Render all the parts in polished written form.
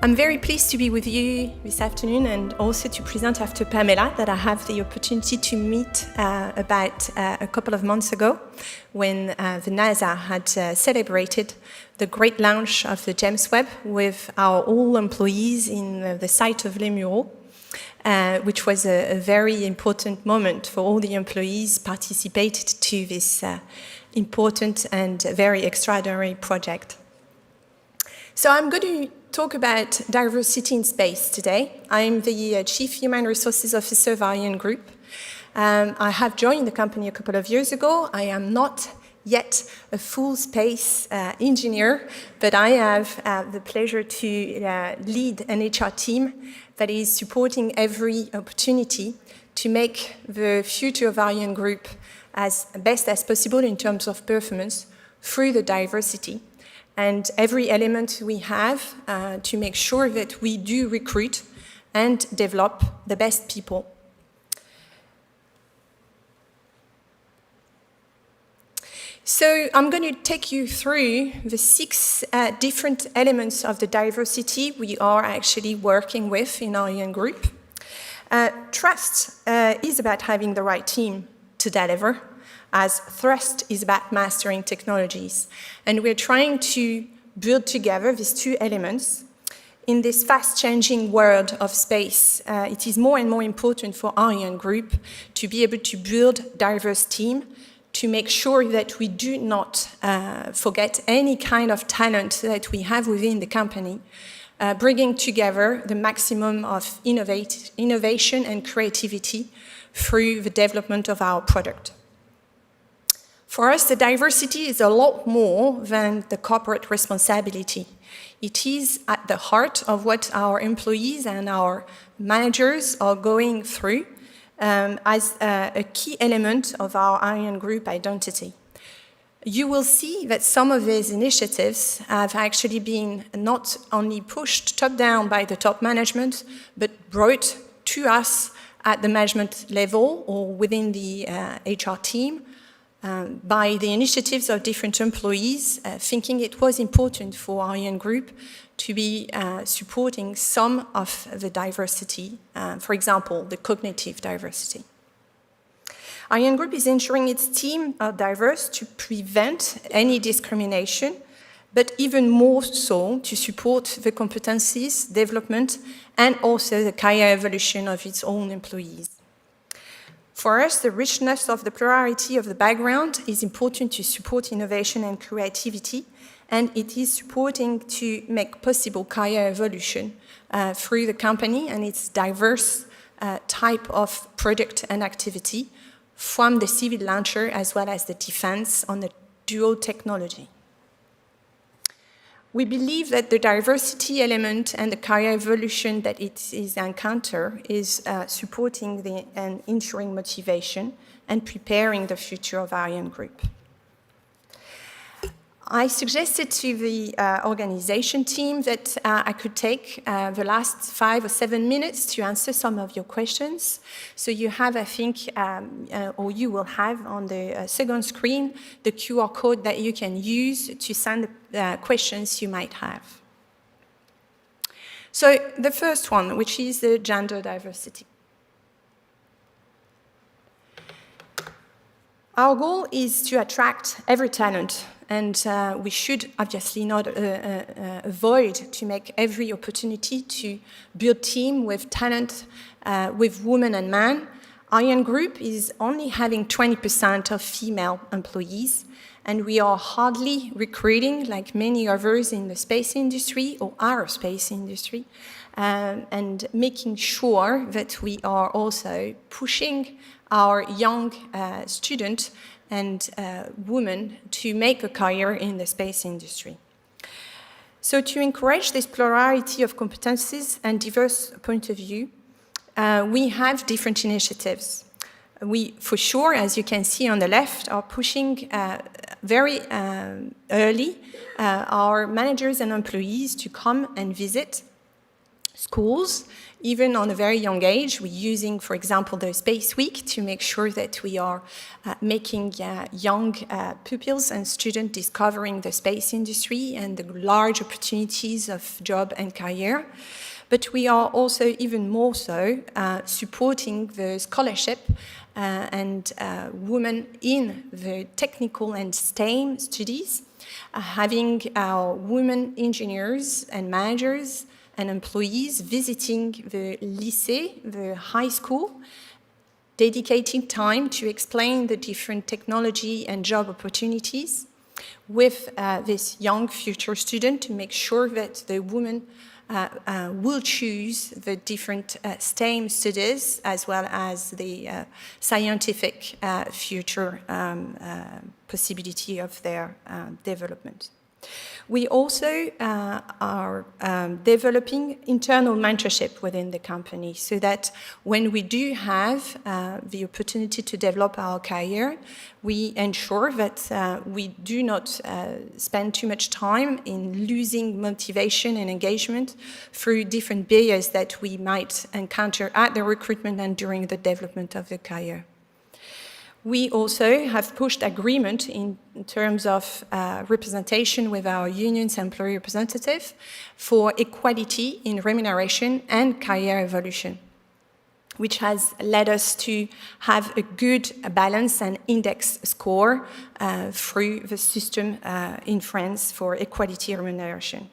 I'm very pleased to be with you this afternoon and also to present after Pamela that I have the opportunity to meet about a couple of months ago when the NASA had celebrated the great launch of the James Webb with our all employees in the site of Les Mureaux, which was a very important moment for all the employees participated to this important and very extraordinary project. So I'm going to talk about diversity in space today. I'm the Chief Human Resources Officer of ArianeGroup. I have joined the company a couple of years ago. I am not yet a full space engineer, but I have the pleasure to lead an HR team that is supporting every opportunity to make the future of ArianeGroup as best as possible in terms of performance through the diversity. And every element we have to make sure that we do recruit and develop the best people. So I'm going to take you through the 6 different elements of the diversity we are actually working with in ArianeGroup. Trust is about having the right team to deliver, as thrust is about mastering technologies. And we're trying to build together these 2 elements. In this fast-changing world of space, it is more and more important for ArianeGroup to be able to build a diverse team to make sure that we do not forget any kind of talent that we have within the company, bringing together the maximum of innovation and creativity through the development of our product. For us, the diversity is a lot more than the corporate responsibility. It is at the heart of what our employees and our managers are going through as a key element of our ArianeGroup identity. You will see that some of these initiatives have actually been not only pushed top-down by the top management, but brought to us at the management level or within the HR team, by the initiatives of different employees, thinking it was important for ArianeGroup to be supporting some of the diversity, for example, the cognitive diversity. ArianeGroup is ensuring its team are diverse to prevent any discrimination, but even more so to support the competencies, development, and also the career evolution of its own employees. For us, the richness of the plurality of the background is important to support innovation and creativity, and it is supporting to make possible career evolution through the company and its diverse type of product and activity from the civil launcher as well as the defense on the dual technology. We believe that the diversity element and the career evolution that it is encountered is supporting and ensuring motivation and preparing the future of ArianeGroup. I suggested to the organization team that I could take the last 5 or 7 minutes to answer some of your questions. So you have, I think, or you will have on the second screen, the QR code that you can use to send questions you might have. So the first one, which is the gender diversity. Our goal is to attract every talent, and we should obviously not avoid to make every opportunity to build team with talent, with women and men. ArianeGroup is only having 20% of female employees, and we are hardly recruiting like many others in the space industry or aerospace industry, and making sure that we are also pushing our young students and women to make a career in the space industry. So to encourage this plurality of competencies and diverse point of view, we have different initiatives. We, for sure, as you can see on the left, are pushing very early our managers and employees to come and visit schools. Even on a very young age, we're using, for example, the Space Week to make sure that we are making young pupils and students discovering the space industry and the large opportunities of job and career. But we are also even more so supporting the scholarship and women in the technical and STEM studies, having our women engineers and managers and employees visiting the lycée, the high school, dedicating time to explain the different technology and job opportunities with this young future student to make sure that the women will choose the different STEM studies as well as the scientific future possibility of their development. We also are developing internal mentorship within the company so that when we do have the opportunity to develop our career, we ensure that we do not spend too much time in losing motivation and engagement through different barriers that we might encounter at the recruitment and during the development of the career. We also have pushed agreement in terms of representation with our unions and employee representative for equality in remuneration and career evolution, which has led us to have a good balance and index score through the system in France for equality remuneration.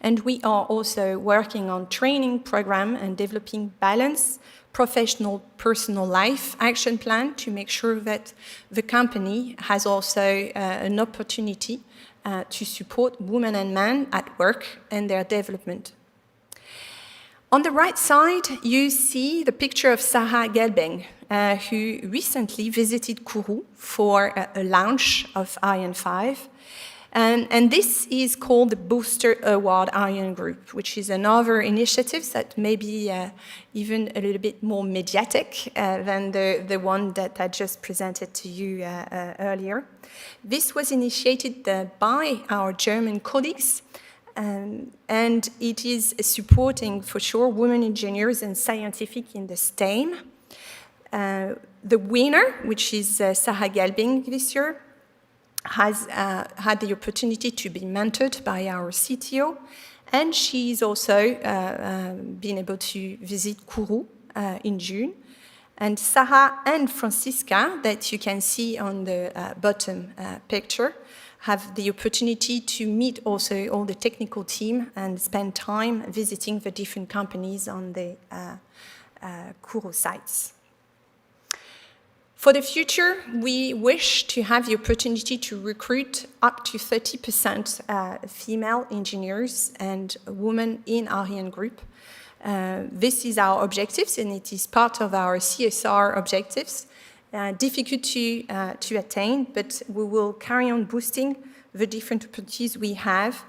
And we are also working on training program and developing balance, professional, personal life action plan to make sure that the company has also an opportunity to support women and men at work and their development. On the right side, you see the picture of Sarah Gelbeng, who recently visited Kourou for a launch of Ariane 5. And this is called the Booster Award ArianeGroup, which is another initiative that may be even a little bit more mediatic than the one that I just presented to you earlier. This was initiated by our German colleagues, and it is supporting, for sure, women engineers and scientific in the STEM. The winner, which is Sarah Gelbing this year, has had the opportunity to be mentored by our CTO, and she's also been able to visit Kourou in June. And Sarah and Francisca, that you can see on the bottom picture, have the opportunity to meet also all the technical team and spend time visiting the different companies on the Kourou sites. For the future, we wish to have the opportunity to recruit up to 30% female engineers and women in ArianeGroup. This is our objectives, and it is part of our CSR objectives. Difficult to attain, but we will carry on boosting the different opportunities we have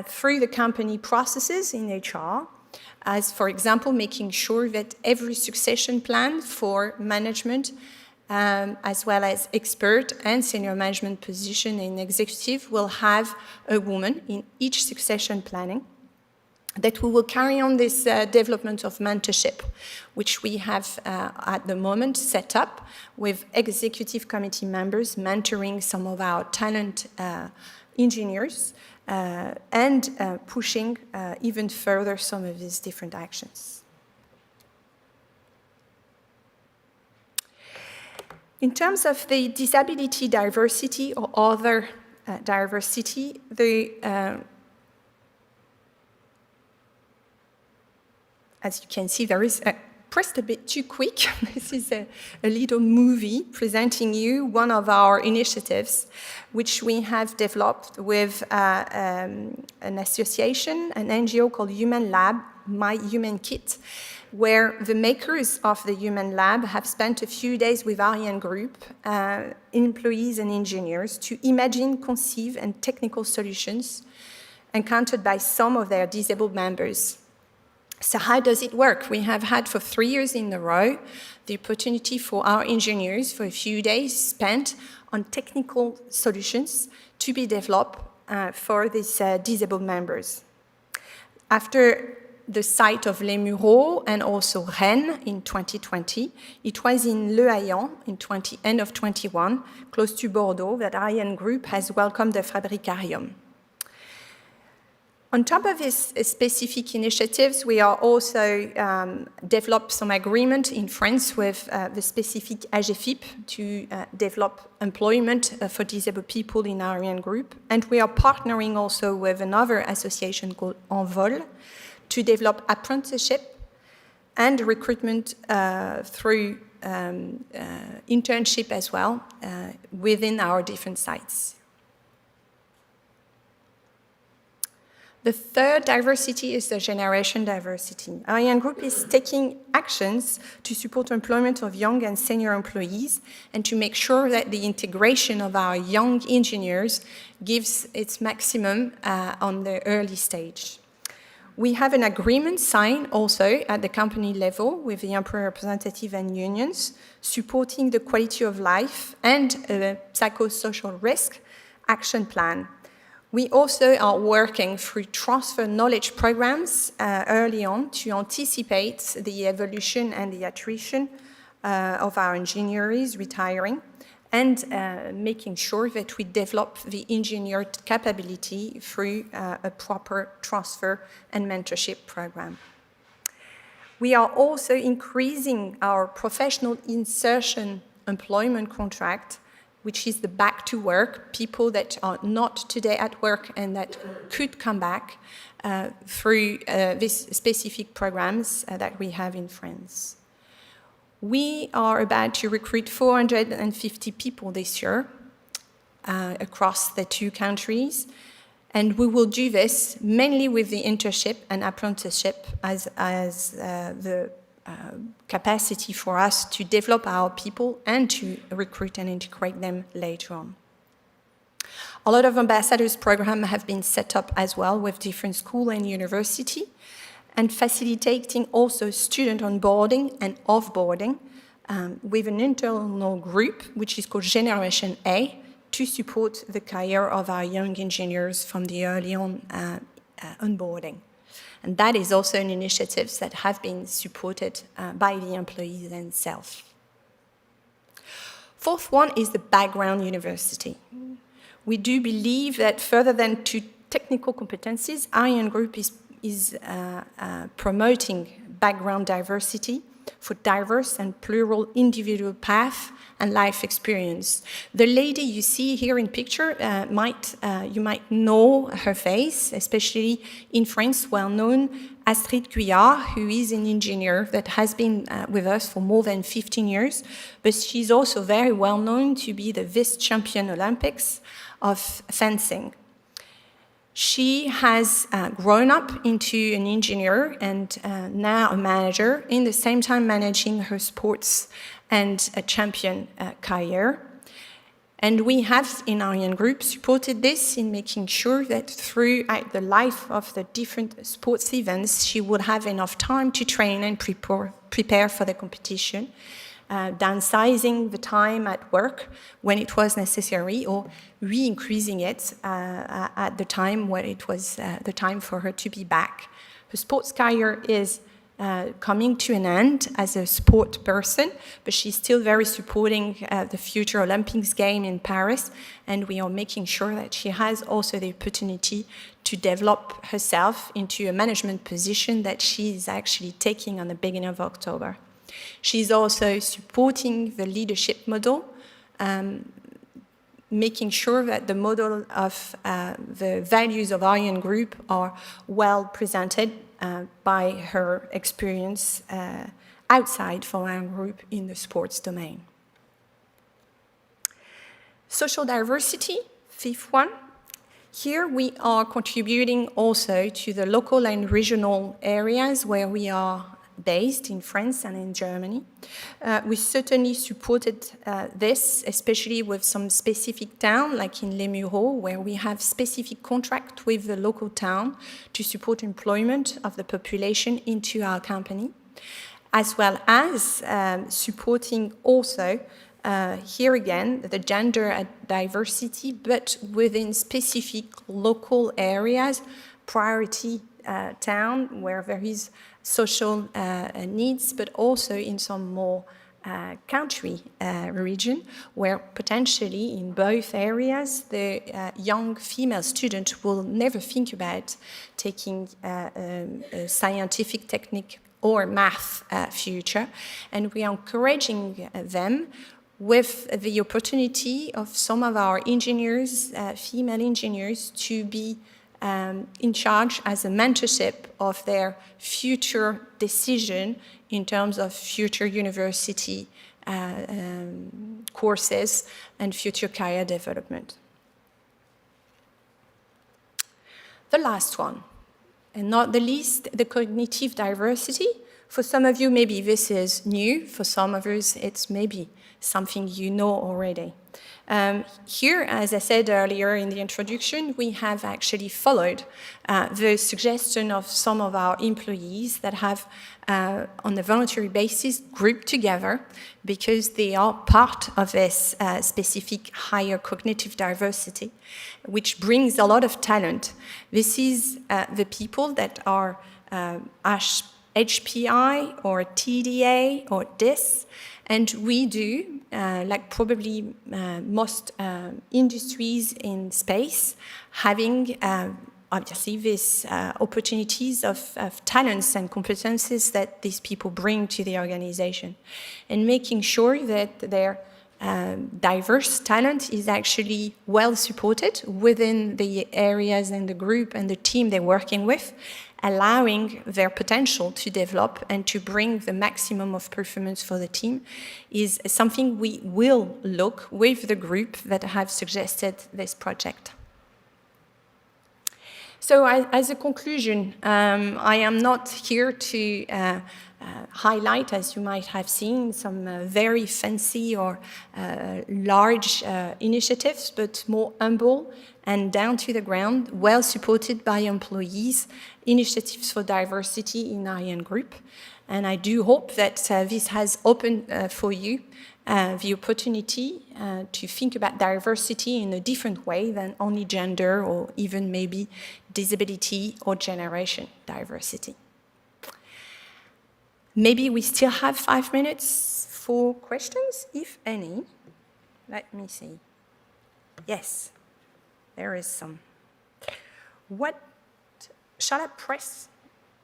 through the company processes in HR, as, for example, making sure that every succession plan for management as well as expert and senior management position in executive will have a woman in each succession planning. That we will carry on this development of mentorship, which we have at the moment set up with executive committee members mentoring some of our talent engineers and pushing even further some of these different actions. In terms of the disability diversity or other diversity, as you can see, there is pressed a bit too quick. This is a little movie presenting you one of our initiatives, which we have developed with an association, an NGO called Human Lab, My Human Kit, where the makers of the Human Lab have spent a few days with ArianeGroup, employees and engineers, to imagine, conceive, and technical solutions encountered by some of their disabled members. So how does it work? We have had for 3 years in a row the opportunity for our engineers for a few days spent on technical solutions to be developed for these disabled members. After the site of Les Mureaux and also Rennes in 2020. It was in Le Haillan in end of 21, close to Bordeaux, that ArianeGroup has welcomed the Fabricarium. On top of these specific initiatives, we are also developed some agreement in France with the specific AGFIP to develop employment for disabled people in ArianeGroup. And we are partnering also with another association called Envol to develop apprenticeship and recruitment through internship as well within our different sites. The third diversity is the generation diversity. ArianeGroup is taking actions to support employment of young and senior employees and to make sure that the integration of our young engineers gives its maximum on the early stage. We have an agreement signed also at the company level with the employer representative and unions, supporting the quality of life and a psychosocial risk action plan. We also are working through transfer knowledge programs early on to anticipate the evolution and the attrition of our engineers retiring and making sure that we develop the engineered capability through a proper transfer and mentorship program. We are also increasing our professional insertion employment contract, which is the back to work, people that are not today at work and that could come back through these specific programs that we have in France. We are about to recruit 450 people this year across the 2 countries, and we will do this mainly with the internship and apprenticeship as the capacity for us to develop our people and to recruit and integrate them later on. A lot of ambassadors programs have been set up as well with different schools and university, and facilitating also student onboarding and offboarding with an internal group which is called Generation A to support the career of our young engineers from the early on onboarding. And that is also an initiative that have been supported by the employees themselves. Fourth one is the background university. We do believe that further than to technical competencies, ArianeGroup is promoting background diversity for diverse and plural individual path and life experience. The lady you see here in picture, you might know her face, especially in France, well-known Astrid Guyard, who is an engineer that has been with us for more than 15 years, but she's also very well-known to be the vice-champion Olympics of fencing. She has grown up into an engineer and now a manager, in the same time managing her sports and a champion career. And we have in ArianeGroup supported this in making sure that throughout the life of the different sports events, she would have enough time to train and prepare for the competition, downsizing the time at work when it was necessary, or re-increasing it at the time when it was the time for her to be back. Her sports career is coming to an end as a sport person, but she's still very supporting the future Olympics game in Paris, and we are making sure that she has also the opportunity to develop herself into a management position that she is actually taking on the beginning of October. She's also supporting the leadership model, making sure that the model of the values of ArianeGroup are well presented by her experience outside for ArianeGroup in the sports domain. Social diversity, fifth one. Here we are contributing also to the local and regional areas where we are based in France and in Germany. We certainly supported this, especially with some specific town, like in Les Mureaux, where we have specific contract with the local town to support employment of the population into our company, as well as supporting also, here again, the gender diversity, but within specific local areas, priority town where there is social needs, but also in some more country region, where potentially in both areas the young female student will never think about taking a scientific technique or math future, and we are encouraging them with the opportunity of some of our engineers, female engineers, to be in charge as a mentorship of their future decision in terms of future university courses and future career development. The last one, and not the least, the cognitive diversity. For some of you, maybe this is new. For some of us, it's maybe something you know already. Here, as I said earlier in the introduction, we have actually followed the suggestion of some of our employees that have, on a voluntary basis, grouped together because they are part of this specific higher cognitive diversity, which brings a lot of talent. This is the people that are HPI or TDA or DIS, and we do, like probably most industries in space, having obviously these opportunities of talents and competences that these people bring to the organization, and making sure that their diverse talent is actually well supported within the areas and the group and the team they're working with, allowing their potential to develop and to bring the maximum of performance for the team is something we will look with the group that have suggested this project. So as a conclusion, I am not here to highlight, as you might have seen, some very fancy or large initiatives, but more humble and down to the ground, well supported by employees, initiatives for diversity in ArianeGroup. And I do hope that this has opened for you the opportunity to think about diversity in a different way than only gender or even maybe disability or generation diversity. Maybe we still have 5 minutes for questions, if any. Let me see. Yes, there is some. What, shall I press?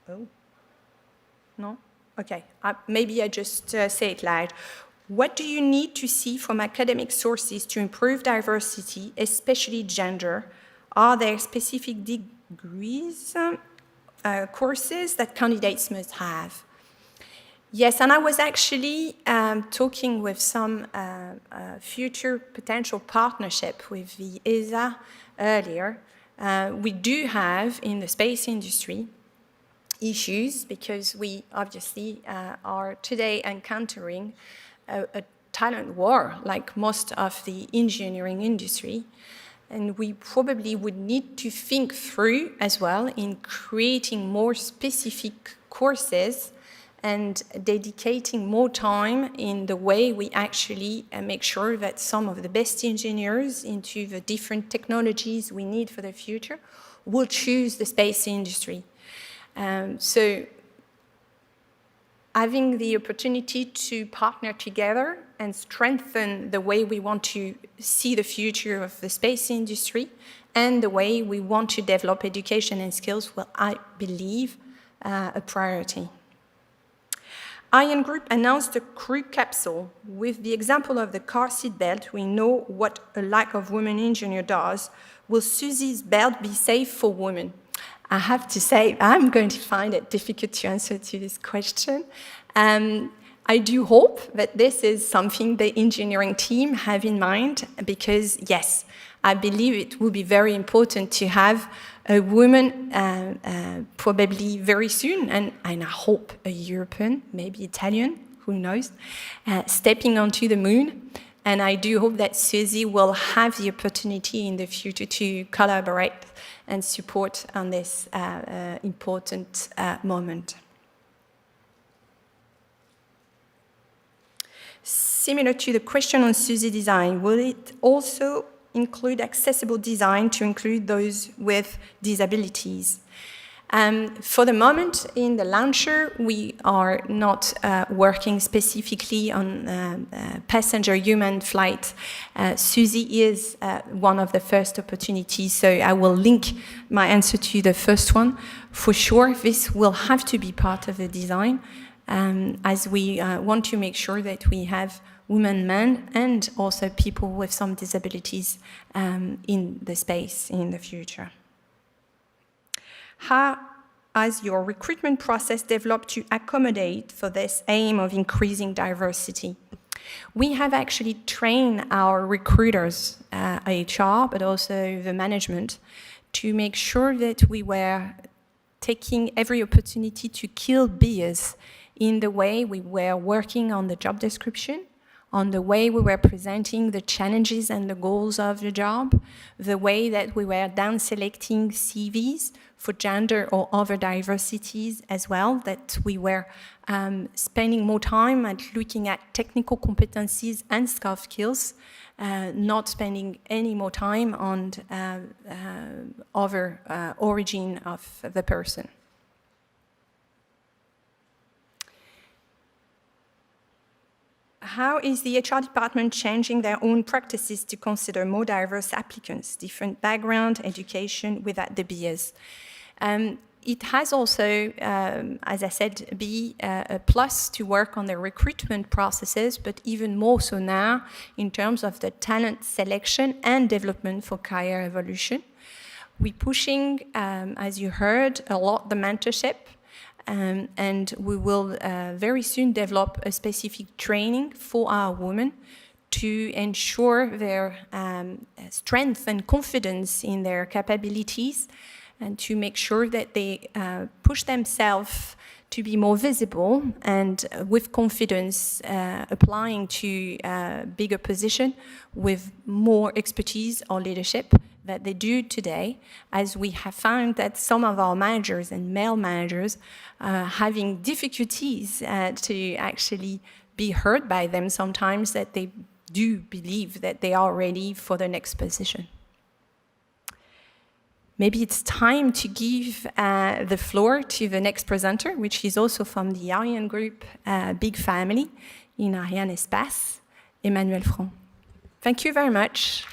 Oh, no? Okay, maybe I just say it loud. What do you need to see from academic sources to improve diversity, especially gender? Are there specific degrees, courses that candidates must have? Yes, and I was actually talking with some future potential partnership with the ESA earlier. We do have in the space industry issues because we obviously are today encountering a talent war like most of the engineering industry. And we probably would need to think through as well in creating more specific courses and dedicating more time in the way we actually make sure that some of the best engineers into the different technologies we need for the future will choose the space industry. So having the opportunity to partner together and strengthen the way we want to see the future of the space industry and the way we want to develop education and skills will, I believe, a priority. ArianeGroup announced a crew capsule. With the example of the car seat belt, we know what a lack of women engineer does. Will Susie's belt be safe for women? I have to say, I'm going to find it difficult to answer to this question. I do hope that this is something the engineering team have in mind, because yes, I believe it will be very important to have a woman, probably very soon, and I hope a European, maybe Italian, who knows, stepping onto the moon. And I do hope that Susie will have the opportunity in the future to collaborate and support on this important moment. Similar to the question on Susie design, will it also include accessible design to include those with disabilities? For the moment, in the launcher, we are not working specifically on passenger human flight. Suzy is one of the first opportunities, so I will link my answer to the first one. For sure, this will have to be part of the design, as we want to make sure that we have women, men, and also people with some disabilities in the space in the future. How has your recruitment process developed to accommodate for this aim of increasing diversity? We have actually trained our recruiters, HR, but also the management, to make sure that we were taking every opportunity to kill bias in the way we were working on the job description, on the way we were presenting the challenges and the goals of the job, the way that we were down selecting CVs for gender or other diversities as well, that we were spending more time at looking at technical competencies and soft skills, not spending any more time on other origin of the person. How is the HR department changing their own practices to consider more diverse applicants, different background, education, without the bias? It has also, as I said, be a plus to work on the recruitment processes, but even more so now in terms of the talent selection and development for career evolution. We're pushing, as you heard, a lot the mentorship. And we will very soon develop a specific training for our women to ensure their strength and confidence in their capabilities, and to make sure that they push themselves to be more visible and with confidence applying to a bigger position with more expertise or leadership that they do today, as we have found that some of our managers and male managers having difficulties to actually be heard by them sometimes, that they do believe that they are ready for the next position. Maybe it's time to give the floor to the next presenter, which is also from the ArianeGroup big family in Ariane SAS, Emmanuel Franc. Thank you very much.